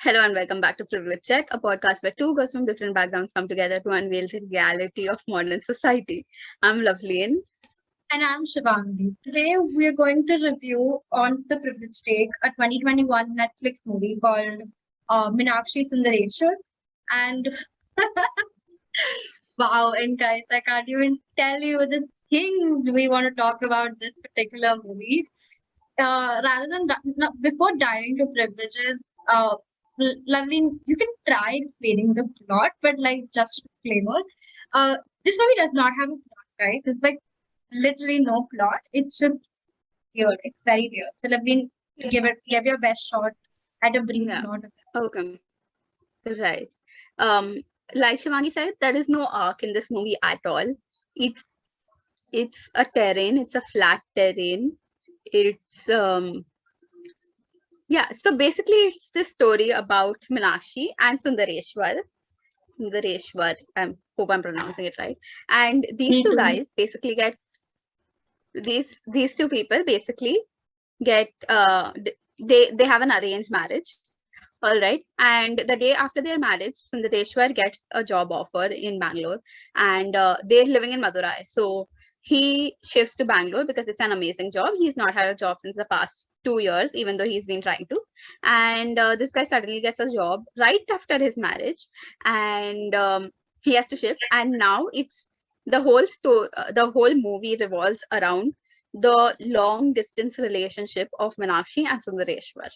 Hello and welcome back to Privilege Check, a podcast where two girls from different backgrounds come together to unveil the reality of modern society. I'm Loveleen. And I'm Shivangi. Today we are going to review On the Privilege Take, a 2021 Netflix movie called Meenakshi Sundareshwar. And wow, and guys, I can't even tell you the things we want to talk about this particular movie. Rather than before diving to privileges, Lovely, you can try explaining the plot, but like just a disclaimer, this movie does not have a plot, guys. It's like literally no plot. It's just weird. It's very weird. So Lovely, give your best shot at a brief Yeah. plot of it. Okay. Right. Um, like Shivangi said, there is no arc in this movie at all. It's it's a terrain. It's a flat terrain. It's yeah. So basically, it's this story about Meenakshi and Sundareshwar. Sundareshwar. I hope I'm pronouncing it right. And these Me two too. guys basically get these two people basically get they have an arranged marriage, all right, and the day after their marriage Sundareshwar gets a job offer in Bangalore, and they're living in Madurai, so he shifts to Bangalore because it's an amazing job. He's not had a job since the past 2 years, even though he's been trying to, and this guy suddenly gets a job right after his marriage, and he has to shift, and now it's the whole movie revolves around the long distance relationship of Meenakshi and Sundareshwar.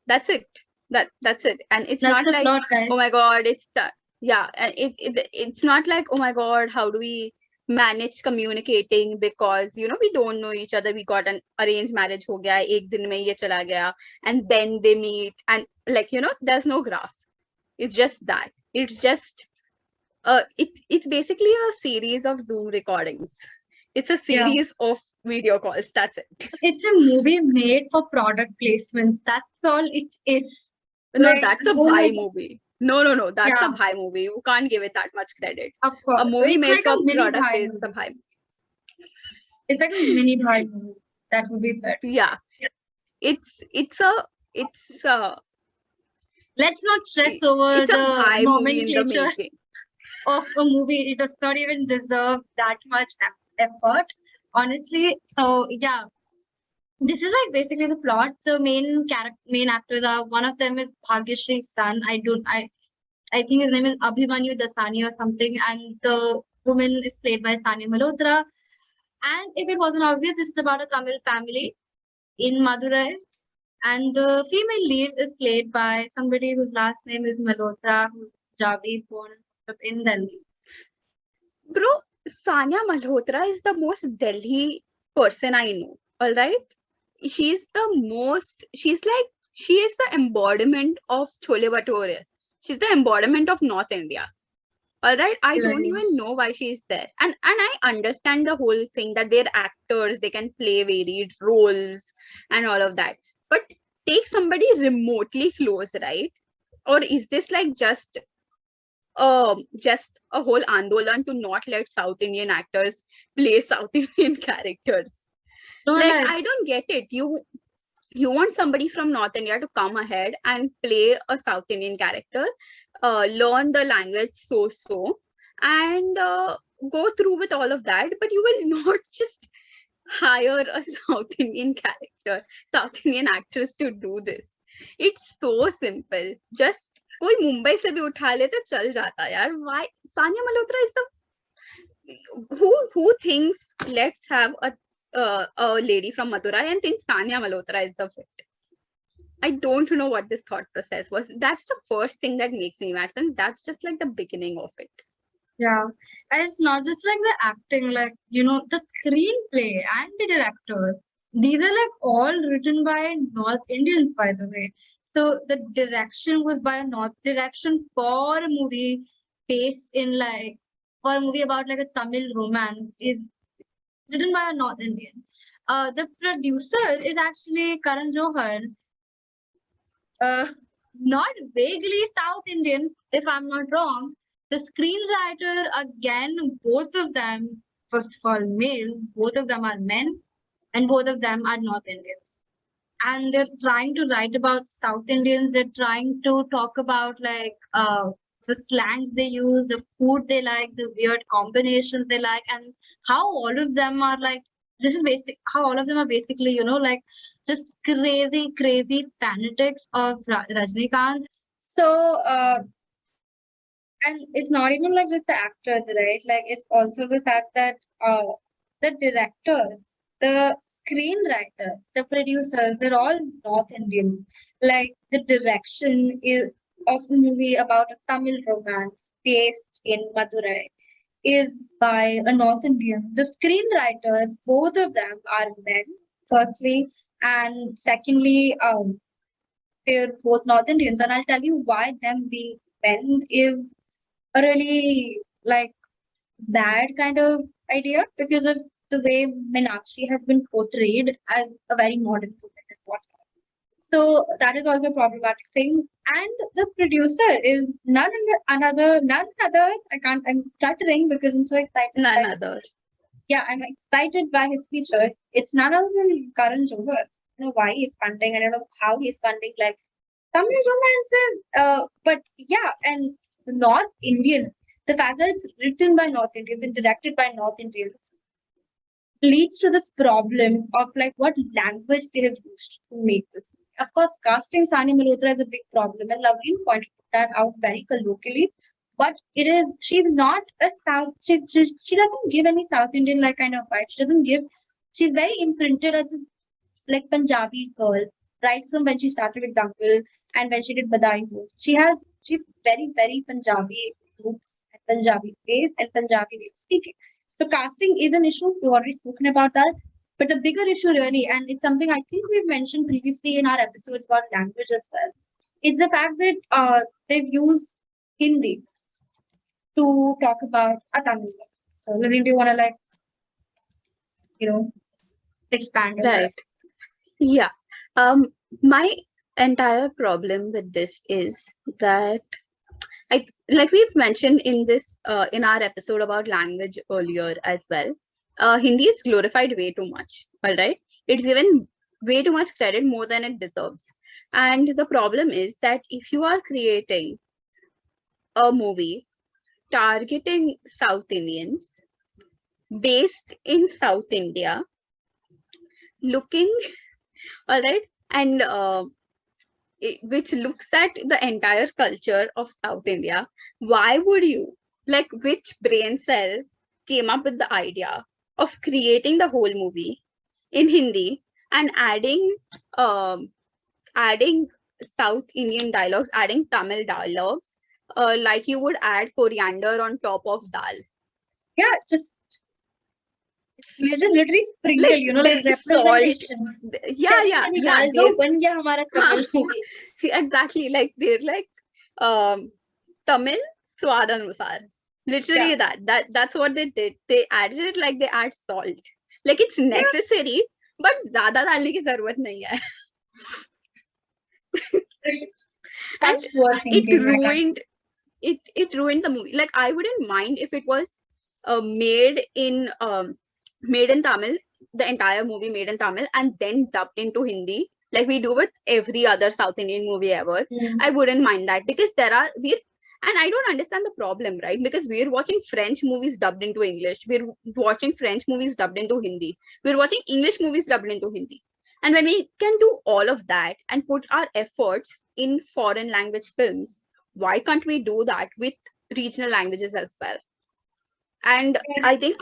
That's it. That's it. And it's That's not the like, plot, guys. oh my god, yeah, and it's not like, oh my god, how do we manage communicating, because we don't know each other, we got an arranged marriage ho gaya, ek din mein ye chala gaya, and then they meet, and like there's no graph. It's just that. It's just it's basically a series of Zoom recordings. It's a Yeah. series of video calls. That's it. It's a movie made for product placements. That's all it is. No, Like, that's a oh my bhai god. movie. No. That's a Yeah, bhai movie. You can't give it that much credit. of A course. So movie it's made like a for mini product Bhai is a movie. bhai movie. It's like a mini Bhai movie. That would be better. Yeah, it's a it's a Let's not stress over it's a the bhai movie in the nomenclature making. of a movie. It does not even deserve that much effort, honestly. So yeah, this is like basically the plot. So main actors are, one of them is Bhagyashree's son. I think his name is Abhimanyu Dasani or something, and the woman is played by Sania Malhotra. And if it wasn't obvious, it's about a Tamil family in Madurai. And the female lead is played by somebody whose last name is Malhotra, who's Punjabi, born in Delhi. Bro, Sanya Malhotra is the most Delhi person I know. All right, she is the embodiment of Chole Bhature. She's the embodiment of North India. All right, I don't Really. even know why she's there, and I understand the whole thing that they're actors, they can play varied roles and all of that, but take somebody remotely close, right? Or is this like just a whole andolan to not let South Indian actors play South Indian characters? No, Like, like, I don't get it. You want somebody from North India to come ahead and play a South Indian character, learn the language so, and go through with all of that, but you will not just hire a South Indian character, South Indian actress to do this. It's so simple. Just कोई मुंबई से भी उठा ले तो चल जाता यार. Why Sanya Malhotra is the who thinks let's have a lady from Madurai and thinks Sanya Malhotra is the fit. I don't know what this thought process was. That's the first thing that makes me mad, and that's just like the beginning of it. yeah. And it's not just like the acting, like, the screenplay and the director. These are like all written by North Indians, by the way. So the direction was by a North direction for a movie based in like, for a movie about like a Tamil romance is written by a North Indian. The producer is actually Karan Johar, uh, not vaguely South Indian, if I'm not wrong. The screenwriter, again, both of them, first of all, males, both of them are men, and both of them are North Indians. and they're trying to write about South Indians. They're trying to talk about like the slangs they use, the food they like, the weird combinations they like, and how all of them are like. This is basic. How all of them are basically, like just crazy, crazy fanatics of Rajnikant. So, and it's not even like just the actors, right? Like it's also the fact that the directors, the screenwriters, the producers, they're all North Indian. Like the direction is of a movie about a Tamil romance based in Madurai is by a North Indian. The screenwriters, both of them are men, firstly, and secondly, they're both North Indians. And I'll tell you why them being men is a really like bad kind of idea because of the way Meenakshi has been portrayed as a very modern woman and whatnot. So that is also a problematic thing. And the producer is none other. I'm stuttering because I'm so excited. None other. Yeah, I'm excited by his feature. It's none other than Karan Johar. I don't know why he's funding. I don't know how he's funding like Tamil romances. But yeah, and North Indian. The fact that it's written by North Indians and directed by North Indians leads to this problem of like what language they have used to make this. Of course, casting Sani Malhotra is a big problem, and Lovleen pointed that out very colloquially. But it is she's not a South. She doesn't give any South Indian like kind of vibe. She doesn't give. She's very imprinted as a like Punjabi girl right from when she started with Dangal and when she did Badai Ho. She's very very Punjabi roots and Punjabi face and Punjabi way of speaking. So casting is an issue. We've already spoken about that. But the bigger issue really, and it's something I think we've mentioned previously in our episodes about language as well, is the fact that they've used Hindi to talk about a Tamil. So, Lily, do you want to like, expand on that? Right. Yeah. My entire problem with this is that like we've mentioned in this in our episode about language earlier as well. Hindi is glorified way too much. All right, it's given way too much credit, more than it deserves. And the problem is that if you are creating a movie targeting South Indians based in South India, looking all right, and which looks at the entire culture of South India, why would you, like, which brain cell came up with the idea of creating the whole movie in Hindi and adding South Indian dialogues, adding Tamil dialogues, like you would add coriander on top of dal. Yeah, just it's literally sprinkle, Like like representation. Yeah. movie. Exactly, like they're like Tamil swad anusar. Literally Yeah. that's what they did. They added it like they add salt. Like it's necessary, but ज़्यादा डालने की जरूरत नहीं है. That's poor It thinking. ruined it ruined the movie. Like I wouldn't mind if it was made in Tamil, the entire movie made in Tamil and then dubbed into Hindi, like we do with every other South Indian movie ever. I wouldn't mind that, because and I don't understand the problem, right? Because we're watching French movies dubbed into English, we're watching French movies dubbed into Hindi, we're watching English movies dubbed into Hindi. And when we can do all of that and put our efforts in foreign language films, why can't we do that with regional languages as well? And I think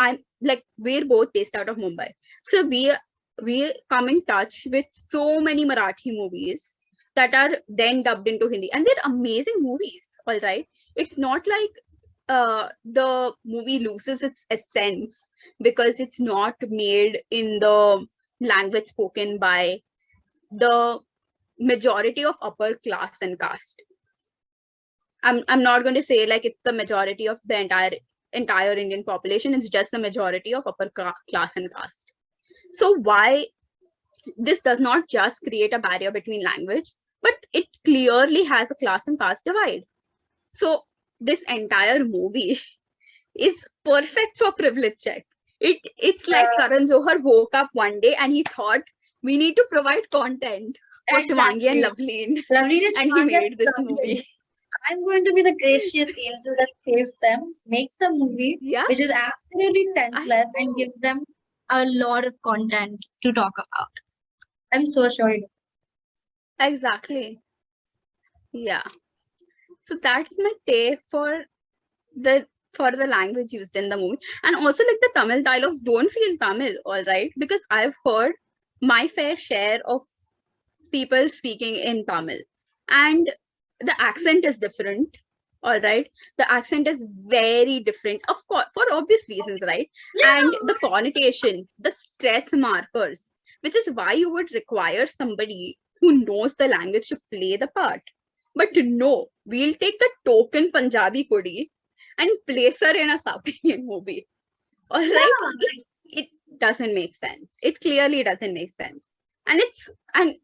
we're both based out of Mumbai, so we come in touch with so many Marathi movies that are then dubbed into Hindi, and they're amazing movies. All right, it's not like the movie loses its essence because it's not made in the language spoken by the majority of upper class and caste. I'm not going to say like it's the majority of the entire Indian population. It's just the majority of upper class and caste. So why this does not just create a barrier between language, but it clearly has a class and caste divide. So this entire movie is perfect for privilege check. It's like Karan Johar woke up one day and he thought, We need to provide content for Shivangi and Loveleen. Lovely to And he Shivanga made this Lovely. movie. I'm going to be the gracious angel that saves them, makes a movie Yeah, which is absolutely I senseless and know. gives them a lot of content to talk about. I'm so sure. Exactly. Yeah. So that's my take the the language used in the movie. And also like the Tamil dialogues don't feel Tamil, all right? Because I've heard my fair share of people speaking in Tamil. And the accent is different. All right. The accent is very different, of course, for obvious reasons, right? And the connotation, the stress markers, which is why you would require somebody who knows the language to play the part. But no, we'll take the token Punjabi Kudi and place her in a South Indian movie. All right. It doesn't make sense. It clearly doesn't make sense. And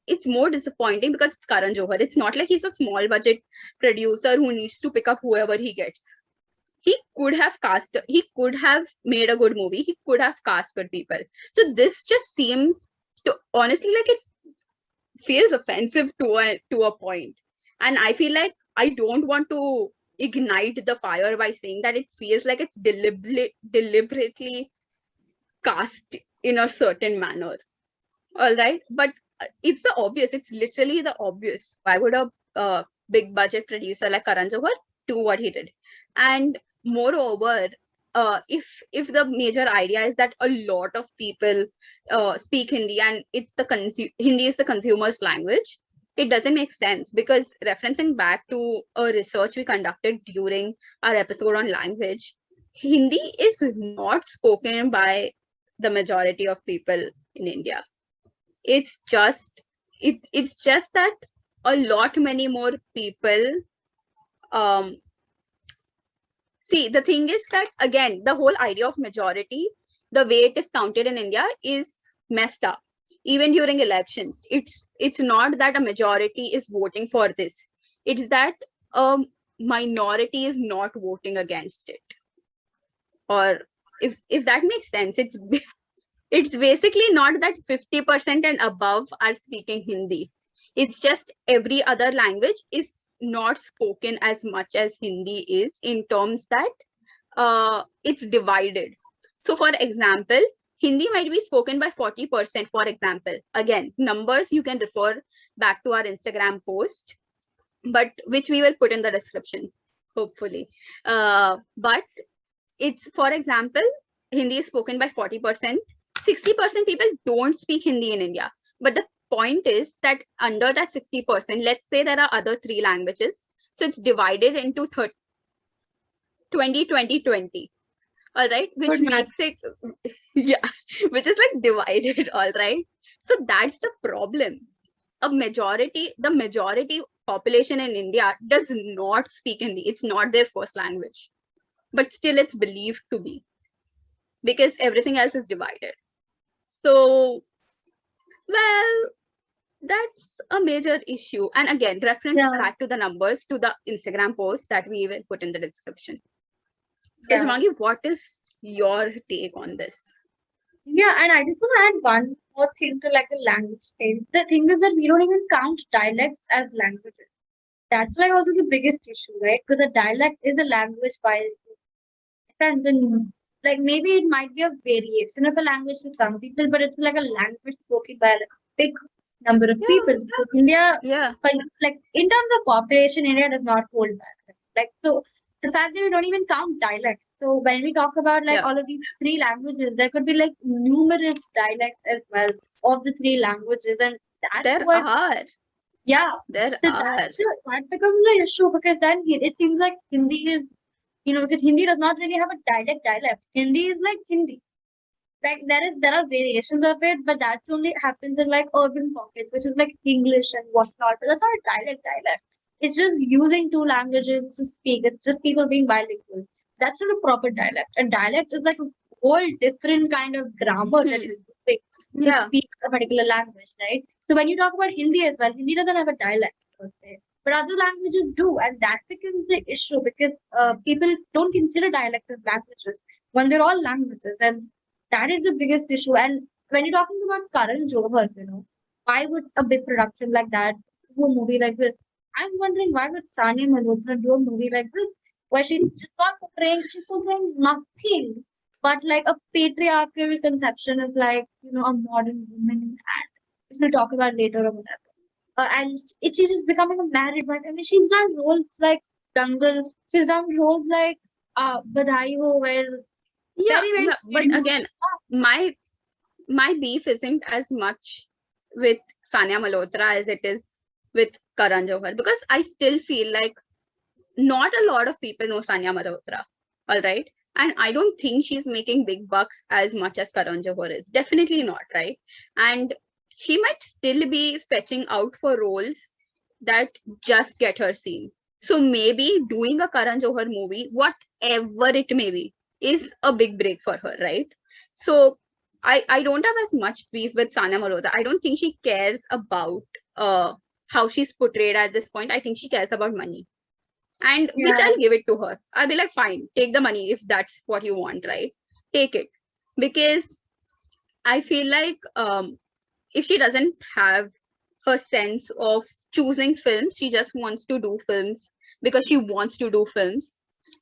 it's more disappointing because it's Karan Johar. It's not like he's a small budget producer who needs to pick up whoever he gets. He could have made a good movie. He could have cast good people. So this just seems to honestly like it feels offensive to a point. And I feel like I don't want to ignite the fire by saying that it feels like it's deliberately cast in a certain manner. All right, but it's the obvious. It's literally the obvious. Why would a big budget producer like Karan Johar do what he did? And moreover, if the major idea is that a lot of people speak Hindi and Hindi is the consumer's language, it doesn't make sense because referencing back to a research we conducted during our episode on language, Hindi is not spoken by the majority of people in India. It's just that a lot many more people um see, the thing is that again the whole idea of majority, the way it is counted in India, is messed up. Even during elections, it's not that a majority is voting for this, it's that a minority is not voting against it. Or if that makes sense, it's basically not that 50% and above are speaking Hindi. It's just every other language is not spoken as much as Hindi is, in terms that it's divided. So for example, Hindi might be spoken by 40%, for example. Again, numbers you can refer back to our Instagram post, but which we will put in the description, hopefully. But it's, for example, Hindi is spoken by 40%. 60% people don't speak Hindi in India. But the point is that under that 60%, let's say there are other three languages. So it's divided into 20, 20, 20. All right, which makes it, yeah, which is like divided. All right. So that's the problem. The majority population in India does not speak Hindi. It's not their first language, but still it's believed to be, because everything else is divided. So, well, that's a major issue. And again, reference back to the numbers to the Instagram post that we will put in the description. So, Shivangi, what is your take on this? Yeah, and I just want to add one more thing to like the language thing. The thing is that we don't even count dialects as languages. That's like also the biggest issue, right? Because a dialect is a language by sense, and like maybe it might be a variation of a language to some people, but it's like a language spoken by a big number of people. So India, but like in terms of population, India does not hold back. Like so, the fact that we don't even count dialects. So when we talk about like all of these three languages, there could be like numerous dialects as well of the three languages, and that's there what. Are. Yeah, there so are. that becomes the issue because then it seems like Hindi is, because Hindi does not really have a dialect. Hindi is like Hindi. Like there are variations of it, but that's only happens in like urban pockets, which is like English and whatnot. But that's not a dialect. It's just using two languages to speak. It's just people being bilingual. That's not a proper dialect. A dialect is like a whole different kind of grammar that is using to speak a particular language, right? So when you talk about Hindi as well, Hindi doesn't have a dialect per se, but other languages do, and that becomes the issue because people don't consider dialects as languages when they're all languages, and that is the biggest issue. And when you're talking about Karan Johar, why would a big production like that do a movie like this? I'm wondering why would Sania Malhotra do a movie like this, where she's portraying nothing but like a patriarchal conception of like, a modern woman, and which we'll talk about later or whatever. She's just becoming a married wife. I mean, she's done roles like Dangal. She's done roles like Badhai Ho, where Yeah, very, very yeah. But again, emotional. my beef isn't as much with Sania Malhotra as it is with Karan Johar, because I still feel like not a lot of people know Sania Malhotra. All right. And I don't think she's making big bucks as much as Karan Johar is. Definitely not, right? And she might still be fetching out for roles that just get her seen. So maybe doing a Karan Johar movie, whatever it may be, is a big break for her, right? So I don't have as much beef with Sania Malhotra. I don't think she cares about how she's portrayed at this point. I think she cares about money, and which Yeah. I'll give it to her. I'll be like, fine, take the money if that's what you want, right? Take it. Because I feel like if she doesn't have her sense of choosing films, she just wants to do films because she wants to do films,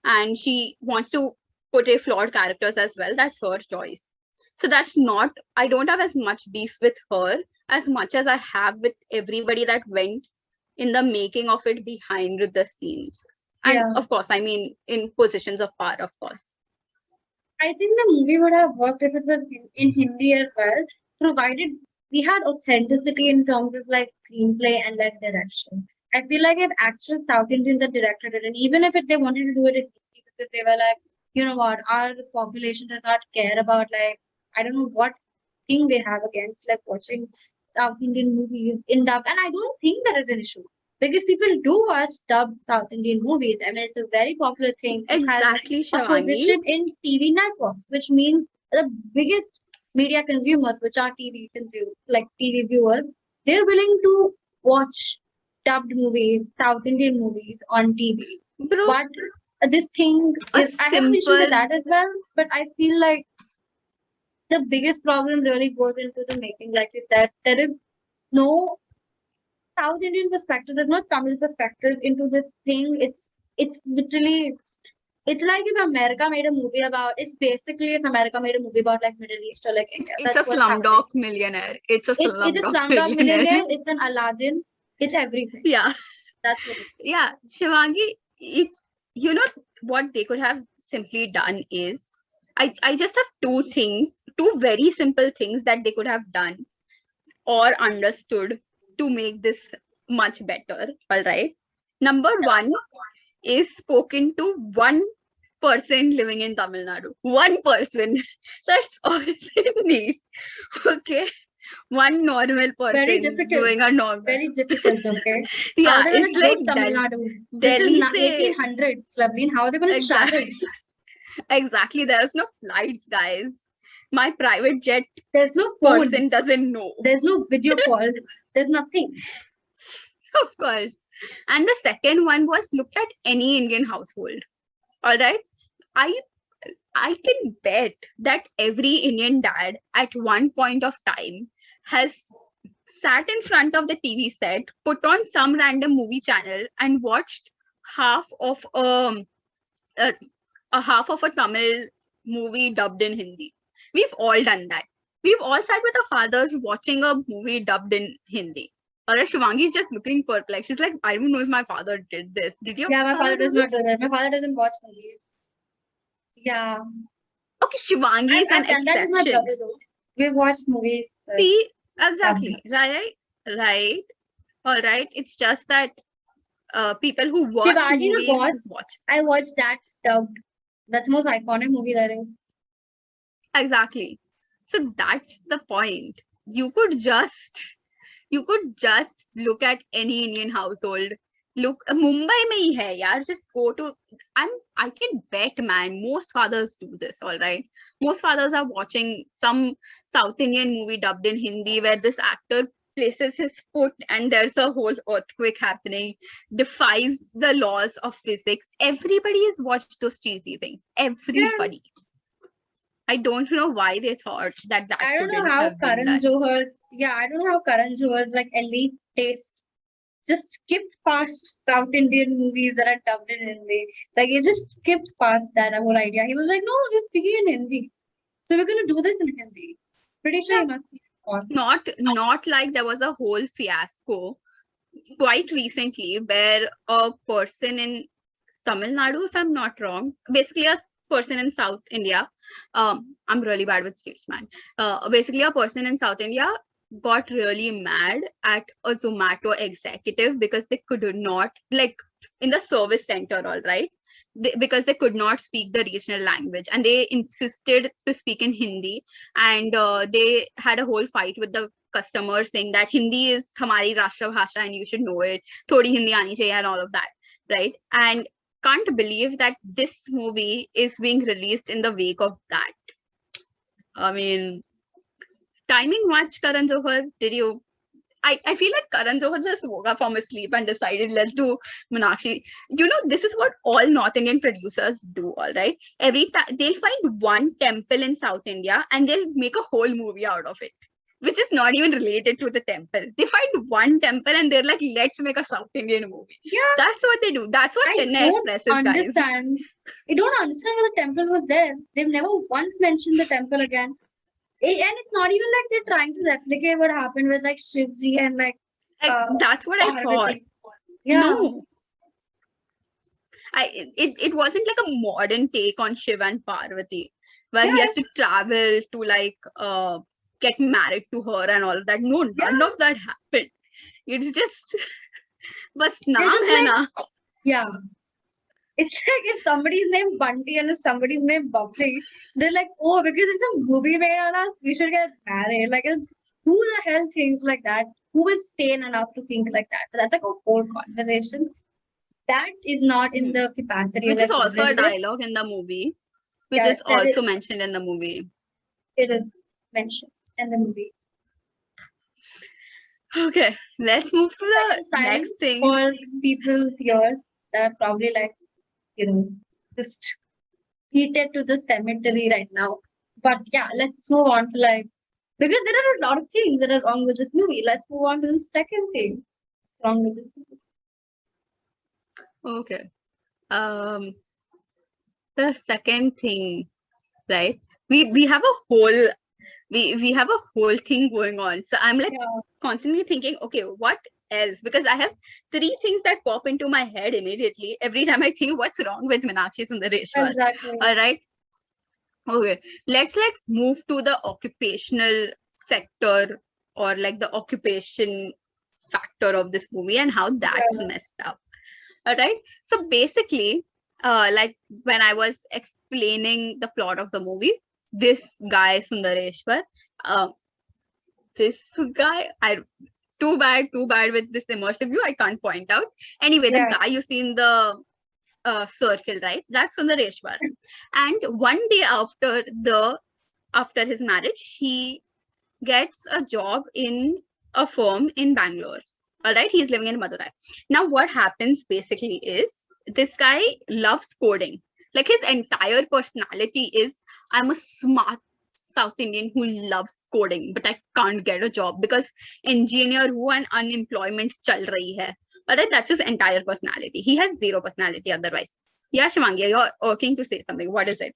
and she wants to portray flawed characters as well. That's her choice. So that's not, I don't have as much beef with her as much as I have with everybody that went in the making of it behind the scenes. And Yeah. of course, I mean, in positions of power, of course. I think the movie would have worked if it was in Hindi as well, provided we had authenticity in terms of like screenplay and like direction. I feel like if actual South Indians had directed it, and even if they wanted to do it in Hindi, because they were like, you know what, our population does not care about like, I don't know what thing they have against like watching South Indian movies in dub, and I don't think that is an issue. Because people do watch dubbed South Indian movies. I mean, it's a very popular thing. It has Exactly, a Shivangi. position in TV networks, which means the biggest media consumers, which are TV like TV viewers, they're willing to watch dubbed movies, South Indian movies on TV. Bro, But this thing a is, I have an issue with simple, that as well. But I feel like the biggest problem really goes into the making. Like you said, there is no South Indian perspective. There's no Tamil perspective into this thing. It's literally, it's like if America made a movie about. It's basically if America made a movie about like Middle East or like India. it's a That's what's happening. slumdog millionaire. It's a It's a slumdog Slumdog millionaire. Millionaire. It's an Aladdin. It's everything. Yeah. That's what it is. Yeah, Shivangi, it's, you know, what they could have simply done is, I just have two very simple things that they could have done or understood to make this much better. All right. Number one is spoken to one person living in Tamil Nadu. One person. That's all they need. Okay. One normal Very person difficult. doing a normal. Very difficult. Okay. How Yeah, are they it's gonna like go to Tamil Nadu? This Delhi is se 1800s, Lavleen. How are they gonna travel? exactly. There is no flights, guys. My private jet There's no phone. person doesn't know. There's no video call. There's nothing. Of course. And the second one was, look at any Indian household. All right. I I can bet that every Indian dad at one point of time has sat in front of the TV set, put on some random movie channel, and watched half of a half of a Tamil movie dubbed in Hindi. We've all done that. We've all sat with our fathers watching a movie dubbed in Hindi. Or Shivangi is just looking perplexed. She's like, I don't know if my father did this. Did you? Yeah, my father does not do that. My father doesn't watch movies. Yeah. Okay, Shivangi is an I've done that with my exception. brother though. We've watched movies. See, exactly. Right? Right. All right. It's just that people who watch Shivaji the movies Boss. watch. I watched that dubbed. That's the most iconic movie there is. Exactly. So that's the point. You could just look at any Indian household. Look, Mumbai mein hi hai, yaar. Just go to. I can bet, man. Most fathers do this. All right. Most fathers are watching some South Indian movie dubbed in Hindi where this actor places his foot and there's a whole earthquake happening, defies the laws of physics. Everybody has watched those cheesy things. Everybody. I don't know why they thought that I don't know couldn't how have been Karan done. Johar's yeah, I don't know how Karan Johar's like elite taste just skipped past South Indian movies that are dubbed in Hindi. Like he just skipped past that whole idea. He was like, no, we're speaking in Hindi. So we're gonna do this in Hindi. Pretty sure Yeah, you must see it. not like there was a whole fiasco quite recently where a person in Tamil Nadu, if I'm not wrong, basically a person in South India. I'm really bad with states, man. Basically, a person in South India got really mad at a Zomato executive because they could not, like, in the service center, all right, because they could not speak the regional language and they insisted to speak in Hindi, and they had a whole fight with the customers saying that Hindi is hamari rashtra bhasha and you should know it, thodi Hindi aani chahiye and all of that, right? And can't believe that this movie is being released in the wake of that. I mean, timing much, Karan Johar? Did you? I feel like Karan Johar just woke up from his sleep and decided, let's do Meenakshi. You know, this is what all North Indian producers do, all right? Every time they'll find one temple in South India and they'll make a whole movie out of it, which is not even related to the temple. They find one temple and they're like, let's make a South Indian movie. Yeah, That's what they do. That's what I Chennai don't Express is, guys. understand. I don't understand why the temple was there. They've never once mentioned the temple again. And it's not even like they're trying to replicate what happened with like Shivji and like That's what I thought. Parvati. Yeah, No, it wasn't like a modern take on Shiv and Parvati, where he yeah, has to travel to like get married to her and all of that. No, none of that happened. It's just bas they're naam just hai like, na. yeah. It's like if somebody's name Bunty and if somebody's name Bubbly, they're like, oh, because it's a movie made on us, we should get married. Like, it's who the hell thinks like that? Who is sane enough to think like that? But that's like a whole conversation. That is not in the capacity of Which is like also a literature. dialogue in the movie, which Yeah, is also mentioned in the movie. it is mentioned in the movie. Okay, let's move to the next thing. For people here that are probably like, you know, just heated to the cemetery right now. But yeah, let's move on to like, because there are a lot of things that are wrong with this movie. Let's move on to the second thing wrong with this movie. Okay. The second thing, right? We have a whole we have a whole thing going on. So I'm like constantly thinking, okay, what else? Because I have three things that pop into my head immediately every time I think what's wrong with Meenakshi Sundareshwar. Exactly. All right. Okay. Let's like move to the occupational sector or like the occupation factor of this movie and how that's messed up. All right. So basically, like when I was explaining the plot of the movie, this guy Sundareshwar, this guy, too bad with this immersive view. I can't point out. Anyway, the guy you see in the circle, right? That's Sundareshwar. And one day after his marriage, he gets a job in a firm in Bangalore. All right, he's living in Madurai. Now, what happens basically is this guy loves coding. Like his entire personality is, I'm a smart South Indian who loves coding, but I can't get a job because engineer who and unemployment chal rahi hai. All right, that's his entire personality. He has zero personality otherwise. Yeah, Shivangi, you're working to say something. What is it?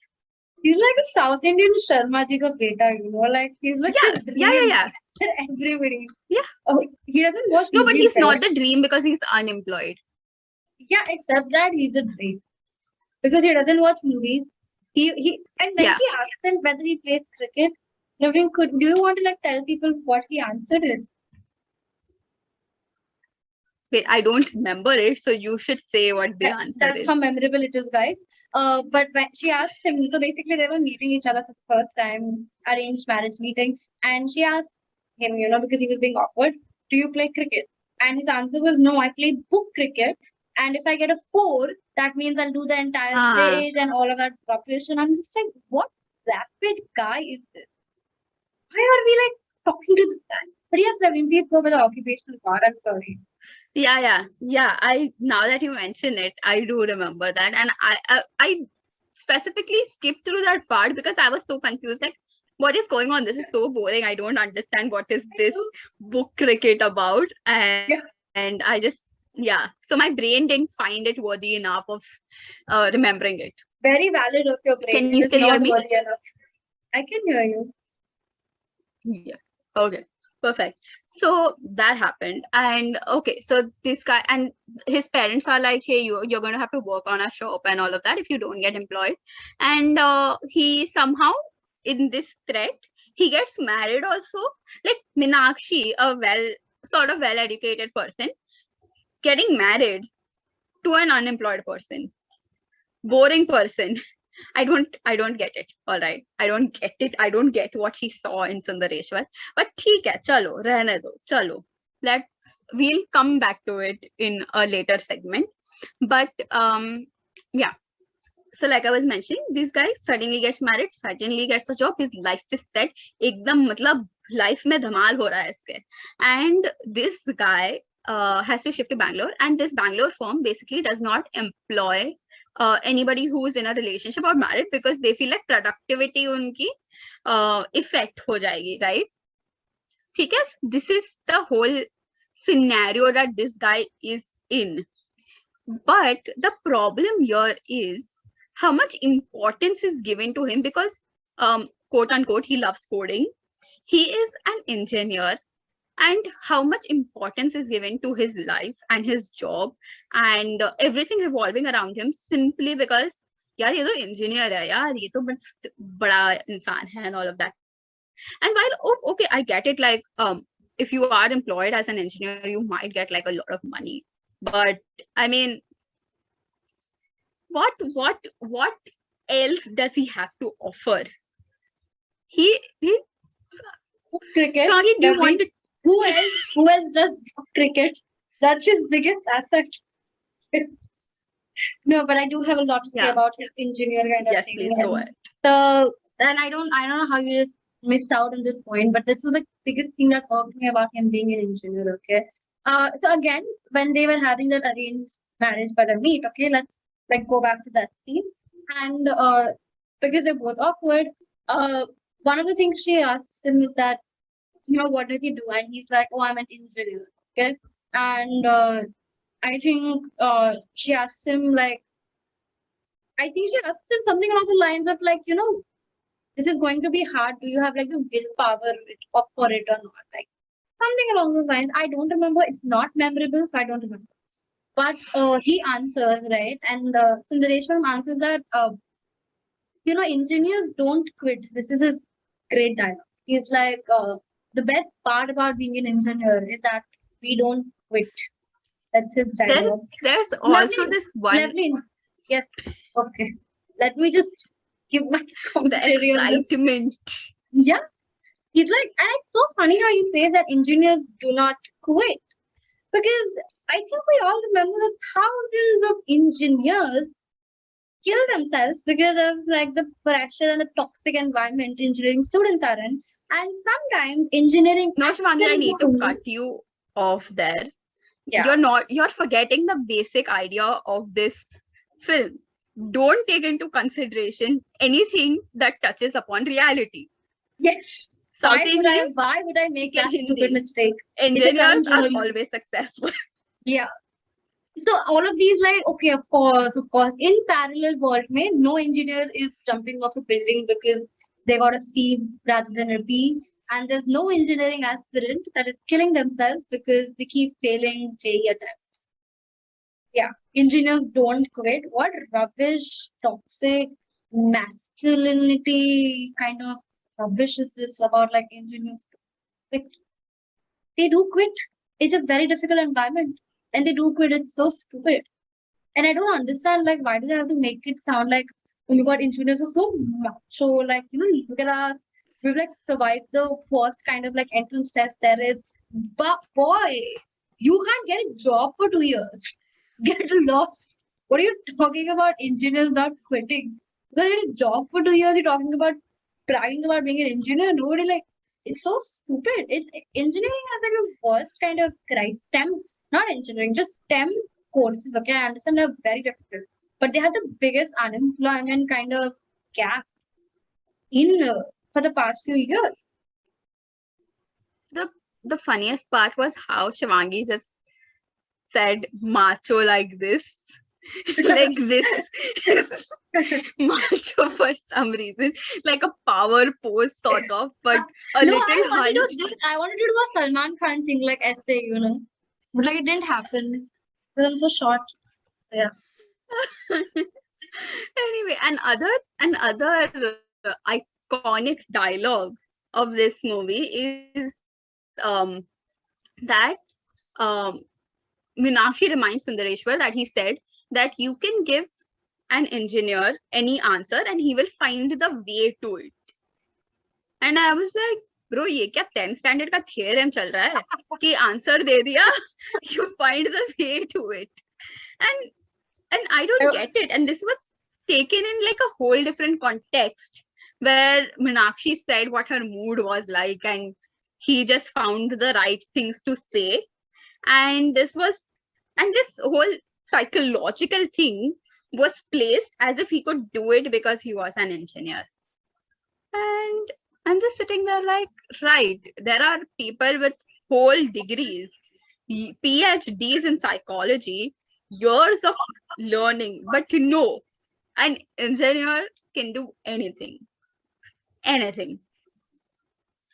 He's like a South Indian Sharma ji ka beta, you know, like he's like yeah. Everybody. Yeah. Oh, he doesn't watch No, but movies, he's right? not the dream because he's unemployed. Yeah, except that he's a dream because he doesn't watch movies. He and when she asked him whether he plays cricket, do you want to like tell people what he answered is? Wait, I don't remember it, so you should say what the answer That's is. how memorable it is, guys. But when she asked him, so basically they were meeting each other for the first time, arranged marriage meeting, and she asked him, you know, because he was being awkward, do you play cricket? And his answer was, no, I play book cricket. And if I get a 4, that means I'll do the entire stage and all of that preparation. I'm just like, what rapid guy is this? Why are we like talking to this guy? But yes, Lavin, please go with the occupational part. I'm sorry. Yeah. I now that you mention it, I do remember that, and I specifically skipped through that part because I was so confused. Like, what is going on? This is so boring. I don't understand what is this book cricket about. And I just, yeah. So my brain didn't find it worthy enough of remembering it. Very valid of your brain. Can you It is still hear not me? worthy enough. I can hear you. Yeah. Okay. Perfect. So that happened. And okay, so this guy and his parents are like, hey, you're going to have to work on a shop and all of that if you don't get employed. And he somehow, in this threat, he gets married also. Like Meenakshi, a well-educated person, getting married to an unemployed person, boring person. I don't get it. All right. I don't get it. I don't get what she saw in Sundareshwar. But theek hai, chalo, rehne do, chalo. We'll come back to it in a later segment. But yeah. So like I was mentioning, this guy suddenly gets married, suddenly gets a job, his life is set. Ekdam matlab life mein dhamal ho raha hai iske. And this guy has to shift to Bangalore, and this Bangalore firm basically does not employ anybody who is in a relationship or married because they feel like productivity unki effect ho jayegi, right? ठीक है? This is the whole scenario that this guy is in. But the problem here is how much importance is given to him because, quote unquote, he loves coding. He is an engineer, and how much importance is given to his life and his job and everything revolving around him simply because यार ये तो engineer है यार, ये तो बड़ा इंसान है and all of that. And while okay, I get it, like if you are employed as an engineer, you might get like a lot of money, but I mean, what else does he have to offer? He Cricket. Shaggy, do you want to? Who else does cricket? That's his biggest asset. No, but I do have a lot to say Yeah. about his engineer kind of Yes, thing. please go ahead. So, and I don't know how you just missed out on this point, but this was the biggest thing that irked me about him being an engineer. Okay. So again, when they were having that arranged marriage by the meet, okay, let's like go back to that scene, and because they're both awkward, one of the things she asks him is that, you know, what does he do? And he's like, oh, I'm an engineer. Okay. And I think she asks him like, I think she asks him something along the lines of like, you know, this is going to be hard. Do you have like the willpower for it or not? Like something along those lines. I don't remember. It's not memorable, so I don't remember. But he answers, right? And Sundareshwar answers that, you know, engineers don't quit. This is his great dialogue. He's like, the best part about being an engineer is that we don't quit. That's his dialogue. There's also this one. Yes. Okay. Let me just give my commentary on this. Excitement. Yeah. He's like, and it's so funny how you say that engineers do not quit. Because I think we all remember that thousands of engineers kill themselves because of like the pressure and the toxic environment engineering students are in. And sometimes engineering. No, Shivani, I need to cut you off there. Yeah. You're forgetting the basic idea of this film. Don't take into consideration anything that touches upon reality. Yes. Why would I make that stupid mistake? Engineers are always successful. Yeah. So all of these, like, okay, of course, in parallel world, no engineer is jumping off a building because they got a C rather than a B, and there's no engineering aspirant that is killing themselves because they keep failing JEE attempts. Yeah, engineers don't quit. What rubbish, toxic, masculinity kind of rubbish is this about like engineers quit? They do quit. It's a very difficult environment. And they do quit. It's so stupid. And I don't understand, like, why do they have to make it sound like, oh my god, engineers are so macho, like, you know, look at us. We've like survived the worst kind of like entrance test there is. But boy, you can't get a job for 2 years. Get lost. What are you talking about? Engineers not quitting. You can't get a job for 2 years. You're talking about bragging about being an engineer. Nobody like, it's so stupid. It's engineering has like a worst kind of STEM, not engineering, just STEM courses. Okay, I understand they're very difficult, but they have the biggest unemployment kind of gap in for the past few years. The funniest part was how Shivangi just said macho like this. Like this is macho for some reason, like a power pose sort of, but a No, little hunched. I wanted to do a Salman Khan thing, like essay, you know, but like it didn't happen because I'm so short. So yeah. Anyway, another iconic dialogue of this movie is that Meenakshi reminds Sundareshwar that he said that you can give an engineer any answer and he will find the way to it. And I was like, bro, ये क्या 10th standard का theorem चल रहा है कि answer दे दिया, you find the way to it. And I don't get it. And this was taken in like a whole different context where Meenakshi said what her mood was like and he just found the right things to say. And this whole psychological thing was placed as if he could do it because he was an engineer. And I'm just sitting there like, right, there are people with whole degrees, PhDs in psychology, years of learning, but no, an engineer can do anything. Anything.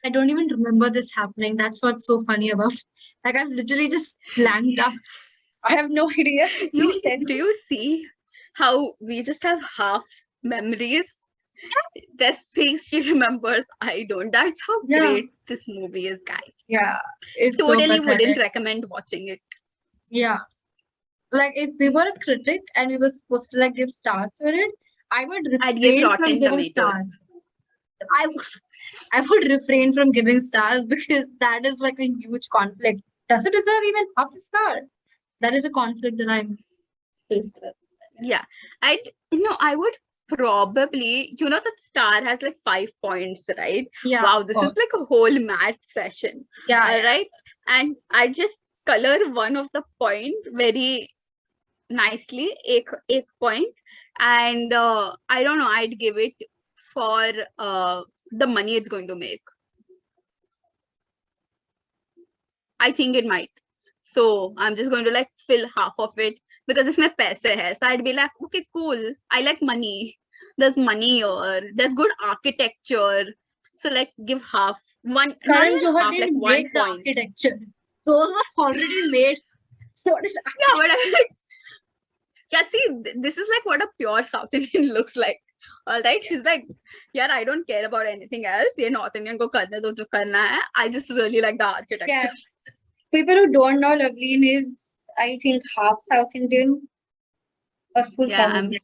I don't even remember this happening. That's what's so funny about it. Like I've literally just blanked out. I have no idea. Do you see how we just have half memories? There's things she remembers, I don't. That's how great this movie is, guys. Yeah. It's Totally so wouldn't recommend watching it. Yeah. Like if we were a critic and we were supposed to like give stars for it, I would refrain from giving stars. I would refrain from giving stars because that is like a huge conflict. Does it deserve even half a star? That is a conflict that I'm faced with. Yeah. I would probably, the star has like 5 points, right? Yeah. Wow, this is like a whole math session. Yeah. All right. And I just color one of the point very nicely, a point, and I don't know, I'd give it for the money it's going to make. I think it might. So I'm just going to like fill half of it because it's my paise hai. So I'd be like, okay, cool. I like money. There's money or there's good architecture. So like give half. Karan Johar didn't make the architecture. Those were already made. What is that? Yeah, but I'm like, yeah, see, this is like what a pure South Indian looks like. All right, she's like, yeah, I don't care about anything else. Ye North Indian ko karne do jo karna hai. I just really like the architecture. Yeah. People who don't know, Loveleen is, I think, half South Indian or full South Indian.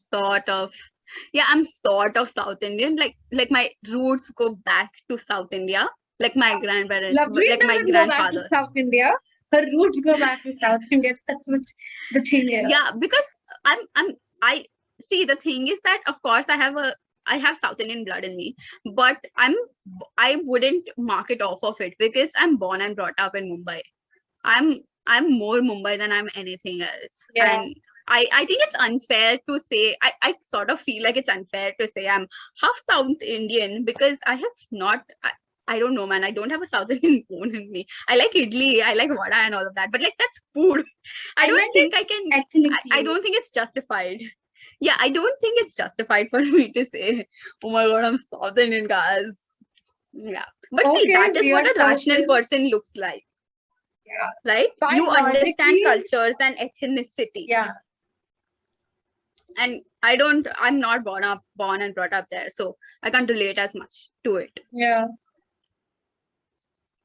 I'm sort of South Indian. Like my roots go back to South India. Like my grandparents, like my grandfather. Go back to South India. Her roots go back to South India. That's what the thing is. Yeah, because I see, the thing is that of course I have South Indian blood in me, but I wouldn't mark it off of it because I'm born and brought up in Mumbai. I'm more Mumbai than I'm anything else. Yeah. And I think it's unfair to say, I sort of feel like it's unfair to say I'm half South Indian because I have not, I don't know, man. I don't have a South Indian bone in me. I like idli, I like vada and all of that, but like that's food. I don't think I can, I don't think it's justified. Yeah, I don't think it's justified for me to say, oh my God, I'm South Indian, guys. Yeah. But see, that is what a rational person looks like. Yeah. Right? You understand cultures and ethnicity. Yeah. And I'm not born and brought up there, so I can't relate as much to it. Yeah.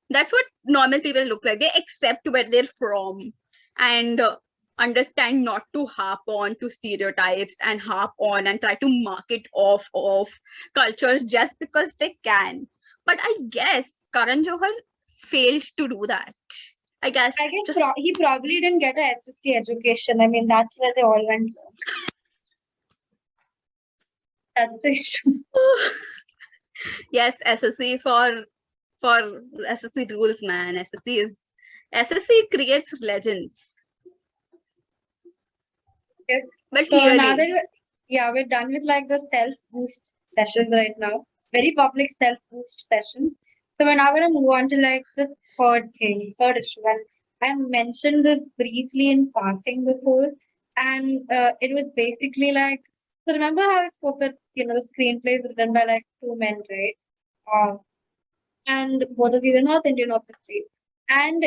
That's what normal people look like. They accept where they're from and understand not to harp on to stereotypes and harp on and try to mark it off of cultures just because they can. But I guess Karan Johar failed to do that. I guess he probably didn't get a SSC education. I mean, that's where they all went. That's the issue. Yes, SSC for SSC rules, man. SSC creates legends. Okay. But so now that we're done with like the self-boost sessions right now. very public self-boost sessions. So we're now gonna move on to like the third issue. And I mentioned this briefly in passing before, and it was basically like, so remember how I spoke that the screenplay is written by like two men, right? Uh, and both of these are North Indian, obviously. And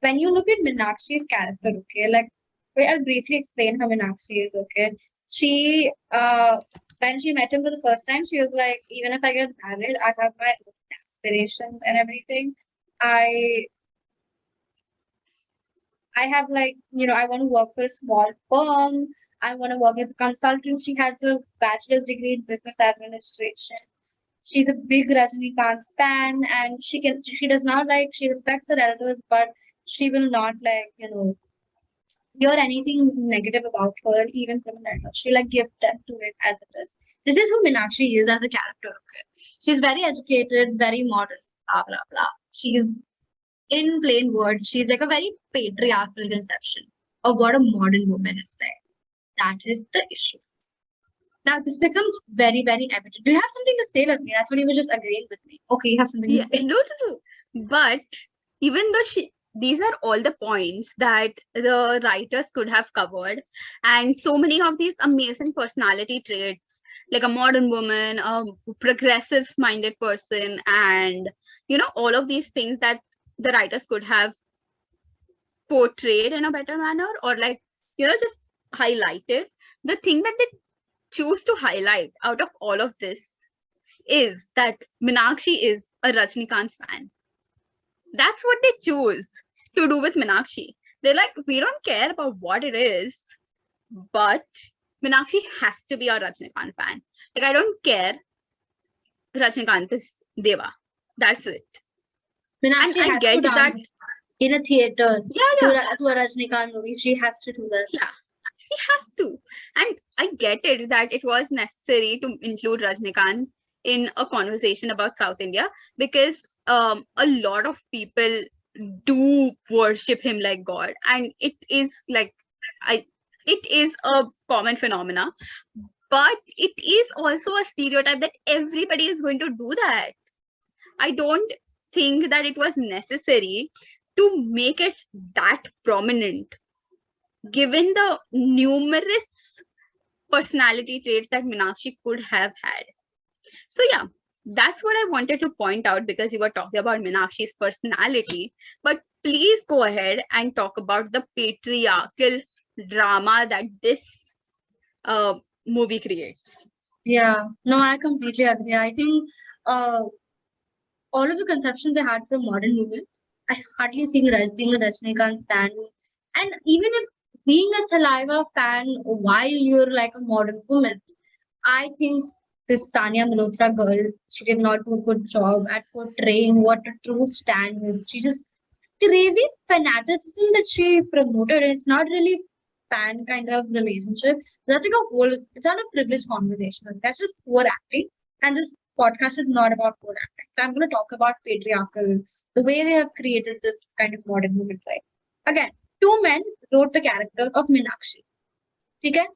when you look at Meenakshi's character, okay, like wait, I'll briefly explain how Meenakshi is, okay. She when she met him for the first time, she was like, even if I get married, I have my own aspirations and everything. I I have like, I want to work for a small firm. I want to work as a consultant. She has a bachelor's degree in business administration. She's a big Rajnikant fan, and she does not like, she respects her elders, but she will not like, hear anything negative about her, even from an elder. She like give that to it as it is. This is who Meenakshi is as a character. Okay, she's very educated, very modern, blah blah blah. She's in plain words, she's like a very patriarchal conception of what a modern woman is like. That is the issue. Now this becomes very, very evident. Do you have something to say, Lakshmi? That's what you were just agreeing with me. Okay, you have something to Yeah, say. no. But even though these are all the points that the writers could have covered, and so many of these amazing personality traits, like a modern woman, a progressive minded person, and all of these things that the writers could have portrayed in a better manner, or like just highlighted. The thing that they choose to highlight out of all of this is that Meenakshi is a Rajnikant fan. That's what they choose to do with Meenakshi. They're like, we don't care about what it is, but Meenakshi has to be a Rajnikant fan. Like, I don't care. Rajnikant is Deva. That's it. Meenakshi And I has to get that. dance in a theater Yeah. to a Rajnikant movie. She has to do that. Yeah. She has to. And I get it that it was necessary to include Rajnikant in a conversation about South India, because a lot of people do worship him like God, and it is like it is a common phenomena, but it is also a stereotype that everybody is going to do that. I don't think that it was necessary to make it that prominent, given the numerous personality traits that Meenakshi could have had. So yeah, that's what I wanted to point out, because you were talking about Meenakshi's personality. But please go ahead and talk about the patriarchal drama that this movie creates. Yeah, no, I completely agree. I think uh, all of the conceptions I had for modern women, I hardly think being a Rajnikant fan, and even if being a Thalaiva fan while you're like a modern woman, I think this Sania Malhotra girl, she did not do a good job at portraying what a true stand is. She just crazy fanaticism that she promoted. It's not really fan kind of relationship. That's like a whole. It's not a privileged conversation. That's just poor acting. And this podcast is not about poor acting. So I'm going to talk about patriarchal, the way they have created this kind of modern woman, right? Again, two men wrote the character of Meenakshi. Okay?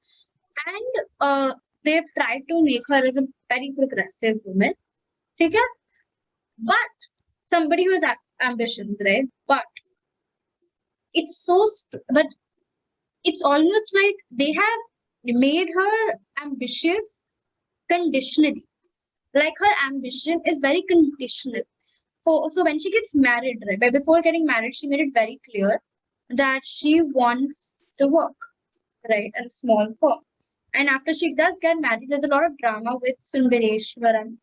And they've tried to make her as a very progressive woman. Okay? But somebody who has ambitions, right? But it's but it's almost like they have made her ambitious conditionally. Like her ambition is very conditional. So when she gets married, right? But before getting married, she made it very clear that she wants to work, right, at a small firm. And after she does get married, there's a lot of drama with Sundareshwar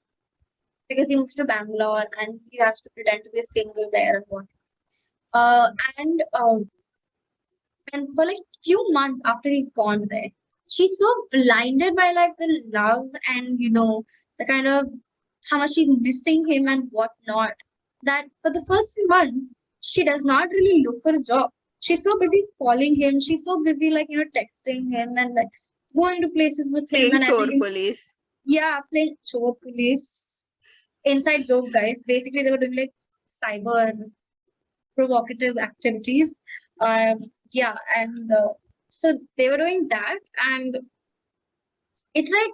because he moves to Bangalore and he has to pretend to be single there and what. Uh, and uh, and for like few months after he's gone there, she's so blinded by like the love and the kind of how much she's missing him and whatnot, that for the first few months she does not really look for a job. She's so busy calling him. She's so busy like texting him and like going to places with him Playing and Chor everything. Police. Yeah, playing chore police. Inside joke, guys. Basically, they were doing like cyber provocative activities. Um, and so they were doing that, and it's like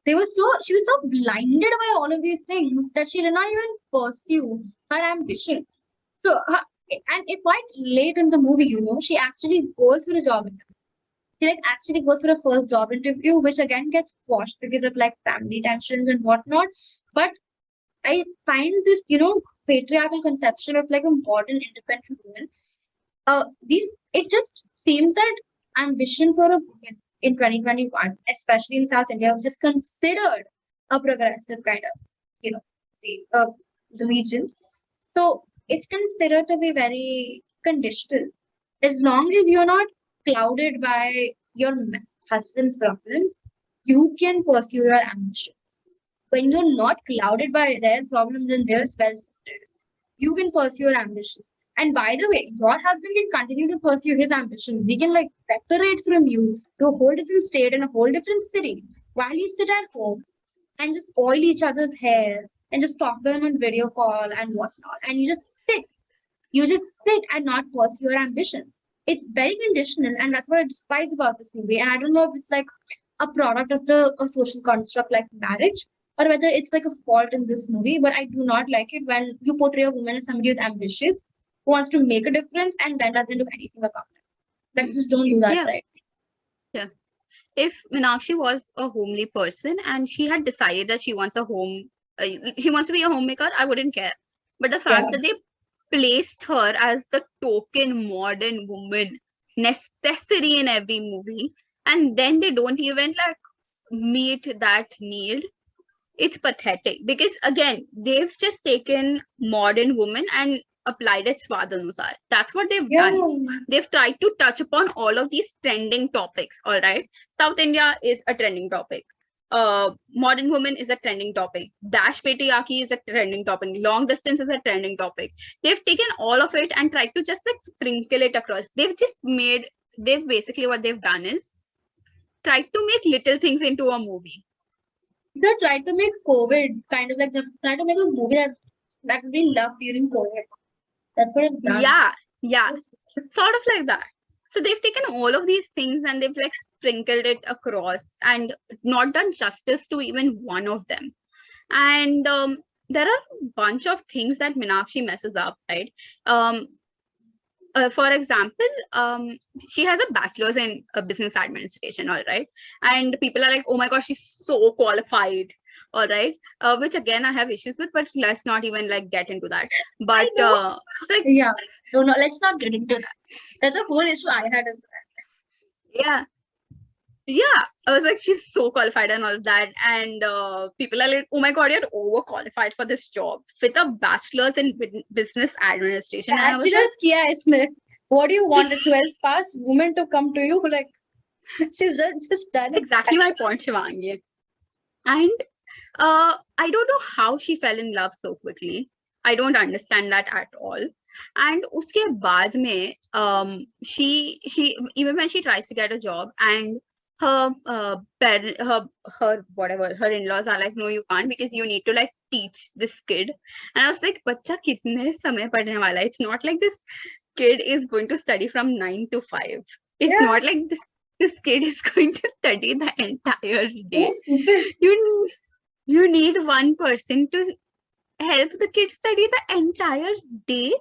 She was so blinded by all of these things that she did not even pursue her ambitions. So, and it quite late in the movie, she actually goes for a job interview. She like actually goes for a first job interview, which again gets squashed because of like family tensions and whatnot. But I find this, patriarchal conception of like a modern independent woman. These it just seems that ambition for a woman in 2021, especially in South India, which is considered a progressive kind of, you know, region. So it's considered to be very conditional. As long as you're not clouded by your husband's problems, you can pursue your ambitions. When you're not clouded by their problems and their well suited, you can pursue your ambitions. And by the way, your husband can continue to pursue his ambitions. He can like separate from you to a whole different state and a whole different city while you sit at home and just oil each other's hair and just talk to them on video call and whatnot. And you just sit. You just sit and not pursue your ambitions. It's very conditional, and that's what I despise about this movie. And I don't know if it's like a product of a social construct like marriage, or whether it's like a fault in this movie. But I do not like it when you portray a woman as somebody who's ambitious, who wants to make a difference, and then doesn't do anything about it. Like, just don't do that, Yeah. right? Yeah. If Meenakshi was a homely person and she had decided that she wants she wants to be a homemaker, I wouldn't care. But the fact Yeah. that they placed her as the token modern woman, necessary in every movie, and then they don't even like meet that need, it's pathetic. Because again, they've just taken modern woman and applied it swadhanusar. That's what they've Yeah. done. They've tried to touch upon all of these trending topics. All right, South India is a trending topic. Modern woman is a trending topic. Dash patriarchy is a trending topic. Long distance is a trending topic. They've taken all of it and tried to just like sprinkle it across. They've basically what they've done is tried to make little things into a movie. They tried to make COVID kind of like they tried to make a movie that would be loved during COVID. That's what it's done. Yeah, sort of like that. So they've taken all of these things and they've like sprinkled it across and not done justice to even one of them. And there are a bunch of things that Meenakshi messes up, right? For example, she has a bachelor's in business administration, all right, and people are like, oh my gosh, she's so qualified, all right, which again I have issues with, but let's not even like get into that. But like, Yeah, no, let's not get into that. That's a whole issue I had as well. yeah, I was like, she's so qualified and all of that, and people are like, oh my god, you're overqualified for this job with a bachelor's in business administration. And I was Bachelor's kiya isne. What do you want, a 12th pass woman to come to you? Like, she's just done it. exactly my point, Shivangi. And I don't know how she fell in love so quickly. I don't understand that at all. And uske baad mein, she even when she tries to get a job and her her whatever her in-laws are like, no, you can't because you need to like teach this kid. And I was like, bachcha kitne samay padhne wala hai? It's not like this kid is going to study from 9 to 5. It's Yeah. not like this kid is going to study the entire day. So stupid. You need one person to help the kid study the entire day.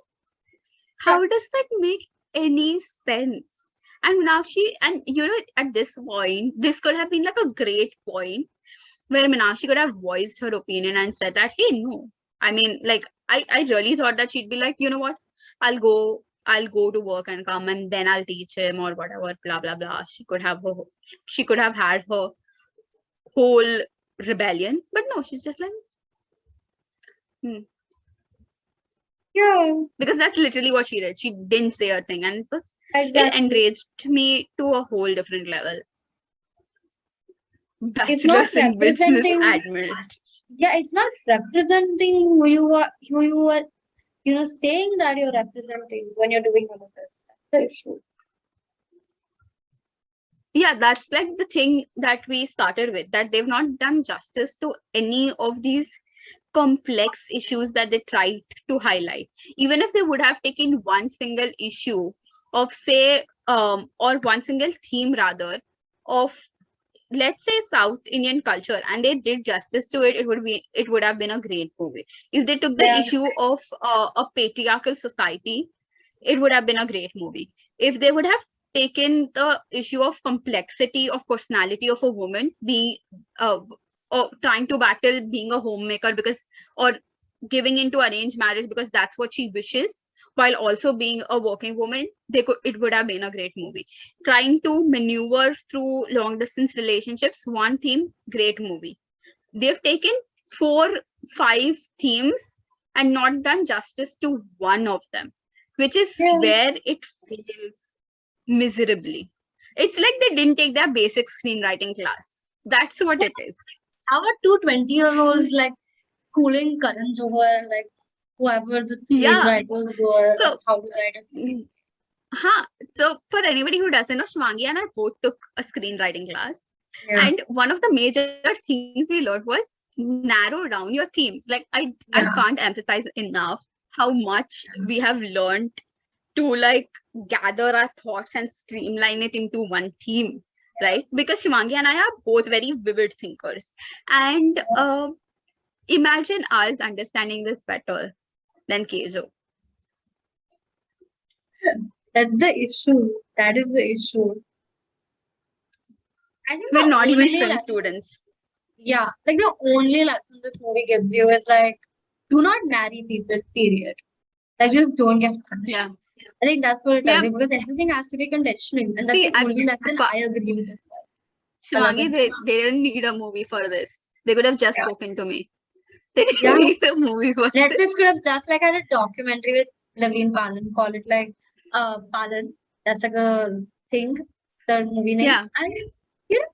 How does that make any sense? And Meenakshi, and at this point, this could have been like a great point where Meenakshi could have voiced her opinion and said that, hey, no. I mean, like, I really thought that she'd be like, you know what, I'll go to work and come and then I'll teach him or whatever, blah, blah, blah. She could have had her whole rebellion, but no, she's just like, Yeah. because that's literally what she did. She didn't say a thing, and it Exactly. enraged me to a whole different level. It's not Bachelor's in business representing. administration. Yeah, it's not representing who you are, saying that you're representing when you're doing all of this. That's the issue. Yeah, that's like the thing that we started with, that they've not done justice to any of these complex issues that they tried to highlight. Even if they would have taken one single issue of, say, or one single theme rather, of let's say South Indian culture, and they did justice to it, it would have been a great movie. If they took the Yeah. issue of a patriarchal society, it would have been a great movie. If they would have taken the issue of complexity of personality of a woman being or trying to battle being a homemaker because or giving into arranged marriage because that's what she wishes, while also being a working woman, it would have been a great movie. Trying to maneuver through long distance relationships, one theme, great movie. They've taken 4 5 themes and not done justice to one of them, which is Yeah. where it fails miserably. It's like they didn't take their basic screenwriting class. That's what it is. How are two 20-year-olds like schooling Karan Johar, like whoever the Yeah. screenwriters were, So, how to write a mm, so for anybody who doesn't know, Shwangi and I both took a screenwriting class. Yeah. And one of the major things we learned was narrow down your themes. Like I Yeah. can't emphasize enough how much we have learned to like gather our thoughts and streamline it into one theme, right? Because Shivangi and I are both very vivid thinkers. And imagine us understanding this better than Kejo. That's the issue. That is the issue. I think We're the not even only film lesson, students. yeah, like the only lesson this movie gives you is like, do not marry people, period. Like, just don't get punished. Yeah. I think that's what it tells Yeah. you because everything has to be conditional, and that's See, the only lesson I agree with as well. I love Shivangi, it. they didn't need a movie for this. They could have just Yeah. spoken to me. They didn't Yeah. need a movie for this. Netflix could have just like had a documentary with Laveen Palan, call it like Palan. That's like a thing, the movie name. Yeah. And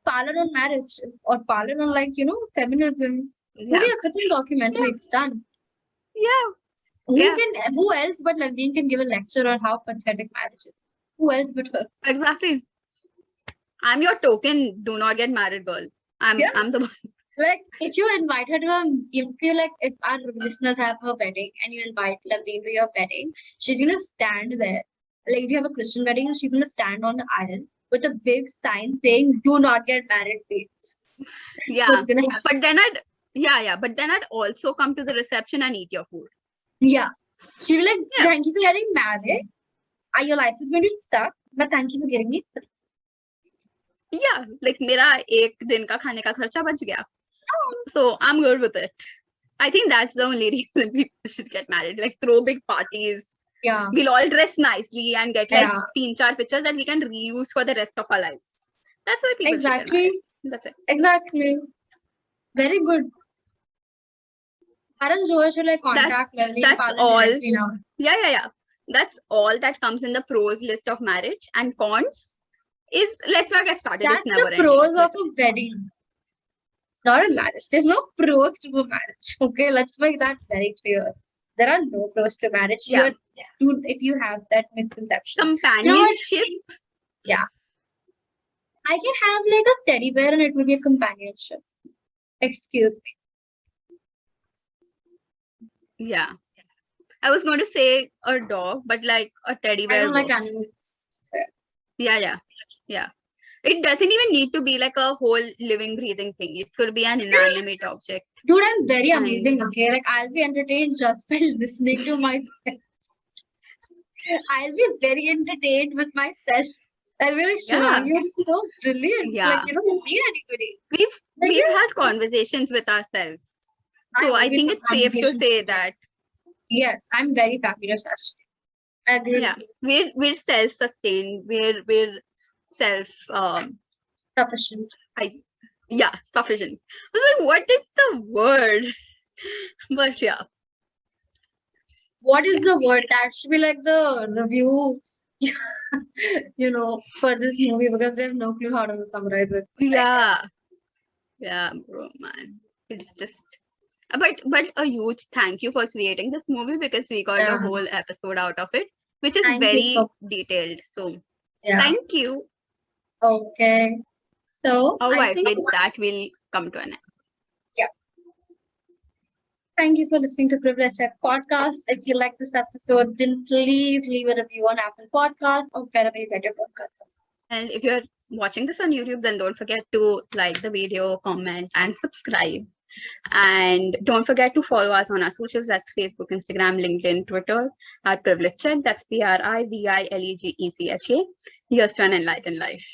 Palan on marriage or Palan on like, feminism. Yeah. Movie a khatam documentary, it's done. Yeah. Who else but Laveen can give a lecture on how pathetic marriage is? Who else but her? Exactly. I'm your token, do not get married girl. I'm the one. Like, if you invite her to if our listeners have her wedding and you invite Laveen to your wedding, she's gonna stand there. Like, if you have a Christian wedding, she's gonna stand on the aisle with a big sign saying, "Do not get married, please." Yeah. What's gonna happen? But then I'd also come to the reception and eat your food. Yeah. She'll be like, Yeah. "Thank you for getting married. Your life is going to suck, but thank you for getting me." Yeah. Like मेरा एक दिन का खाने का खर्चा बच गया. So I'm good with it. I think that's the only reason people should get married. Like throw big parties. Yeah. We'll all dress nicely and get like Yeah. 3-4 pictures that we can reuse for the rest of our lives. That's why people should get Exactly. married. That's it. Exactly. Very good. Karan Johar should like contact Laveen That's Palan all. directly now. Yeah. That's all that comes in the pros list of marriage. And cons is, let's not get started. That's It's never the pros ending. of a wedding. It's not a marriage. There's no pros to a marriage. Okay, let's make that very clear. There are no pros to marriage. Yeah. If you have that misconception. Companionship. Yeah. I can have like a teddy bear and it will be a companionship. Excuse me. Yeah. I was going to say a dog, but like a teddy I bear don't like works. animals. Yeah. It doesn't even need to be like a whole living, breathing thing. It could be an inanimate object. Dude, I'm very And- amazing, okay? Like, I'll be entertained just by listening to myself. I'll be very entertained with myself. I'll be like, Yeah. Shivangi, you're so brilliant. Yeah. Like, you don't need anybody. We've had conversations with ourselves. So I think it's safe to say that. Yes, I'm very fabulous actually. I agree. Yeah, we're self-sustained. We're self Sufficient. sufficient. I was like, what is the word? But yeah. What is the word? That should be like the review, for this movie because we have no clue how to summarize it. Yeah, bro, man. It's just but a huge thank you for creating this movie because we got a whole episode out of it, which is Thank you very so- detailed. So Yeah. thank you. Okay. So All I right, think with that we'll come to an end. thank you for listening to Privilege Check Podcast. If you like this episode, then please leave a review on Apple Podcasts or wherever you get your podcasts. And if you're watching this on YouTube, then don't forget to like the video, comment, and subscribe. And don't forget to follow us on our socials. That's Facebook, Instagram, LinkedIn, Twitter at Privilege Check. That's PRIVILEGECHA. Here's to an enlightened life.